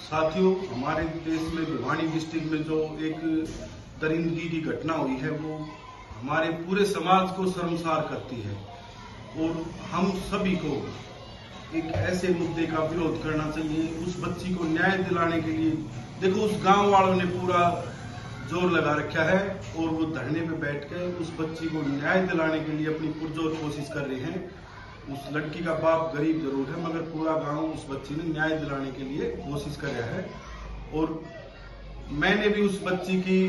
साथियों, हमारे देश में भिवानी डिस्ट्रिक्ट में जो एक दरिंदगी की घटना हुई है वो हमारे पूरे समाज को शर्मसार करती है और हम सभी को एक ऐसे मुद्दे का विरोध करना चाहिए। उस बच्ची को न्याय दिलाने के लिए देखो, उस गांव वालों ने पूरा जोर लगा रखा है और वो धरने पे बैठ के उस बच्ची को न्याय दिलाने के लिए अपनी पुरजोर कोशिश कर रहे हैं। उस लड़की का बाप गरीब जरूर है, मगर पूरा गांव उस बच्ची ने न्याय दिलाने के लिए कोशिश कर रहा है। और मैंने भी उस बच्ची की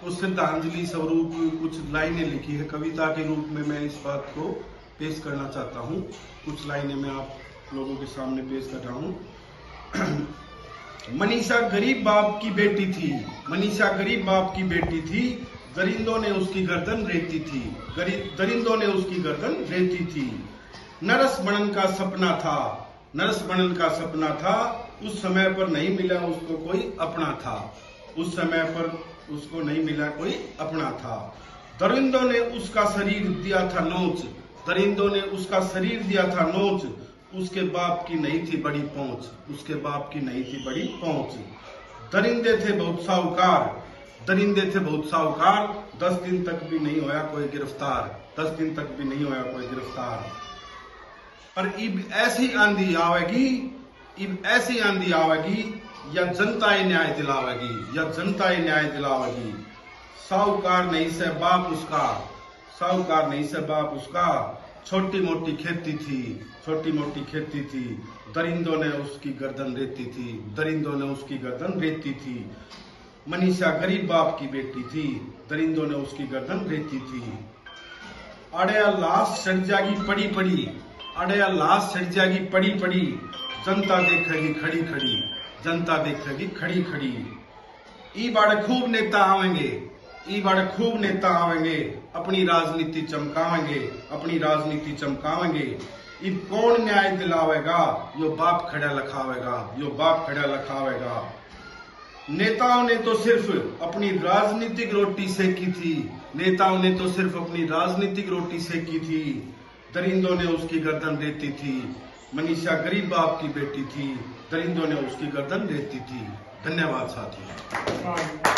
उस श्रद्धांजलि स्वरूप कुछ लाइनें लिखी है, कविता के रूप में मैं इस बात को पेश करना चाहता हूँ। कुछ लाइनें मैं आप लोगों के सामने पेश कर रहा हूँ। मनीषा गरीब बाप की बेटी थी, मनीषा गरीब बाप की बेटी थी, दरिंदों ने उसकी गर्दन रेती थी, दरिंदों ने उसकी गर्दन रेती थी। नरस बनन का सपना था, नरस बनन का सपना था, उस समय पर नहीं मिला उसको कोई अपना था, उस समय पर उसको नहीं मिला कोई अपना था। दरिंदों ने उसका शरीर दिया था नोच, दरिंदों ने उसका शरीर दिया था नोच, उसके बाप की नहीं थी बड़ी पहुंच, उसके बाप की नहीं थी बड़ी पहुंच। दरिंदे थे बहुत साहूकार, दरिंदे थे बहुत साहूकार, 10 दिन तक भी नहीं होया कोई गिरफ्तार, 10 दिन तक भी नहीं होया कोई गिरफ्तार। पर इब ऐसी आंधी आवेगी, इब ऐसी आंधी आवेगी, या जनता ही न्याय दिलावेगी, या जनता ही न्याय दिलावेगी। साहूकार नहीं से बाप उसका, साहूकार नहीं से बाप उसका, छोटी मोटी खेती थी, छोटी मोटी खेती थी, दरिंदों ने उसकी गर्दन रेती थी, दरिंदों ने उसकी गर्दन रेती थी। मनीषा गरीब बाप की बेटी थी, दरिंदों ने उसकी गर्दन रेती थी। अड़या लाश सड़ जाएगी पड़ी पड़ी, अड़या लाश सड़ जाएगी पड़ी पड़ी, जनता देखेगी खड़ी खड़ी, जनता देखेगी खड़ी खड़ी। ई बड़े खूब नेता आवेंगे, ई बड़े खूब नेता आवेंगे, अपनी राजनीति चमकावेंगे, अपनी राजनीति चमकावेंगे। इब कौन न्याय दिलावेगा, यो बाप खड़ा लखावेगा, यो बाप खड़ा लखावेगा। नेताओं ने तो सिर्फ अपनी राजनीतिक रोटी सेकी थी, नेताओं ने तो सिर्फ अपनी राजनीतिक रोटी सेकी थी, दरिंदों ने उसकी गर्दन रेती थी। मनीषा गरीब बाप की बेटी थी, दरिंदों ने उसकी गर्दन रेती थी। धन्यवाद साथियों।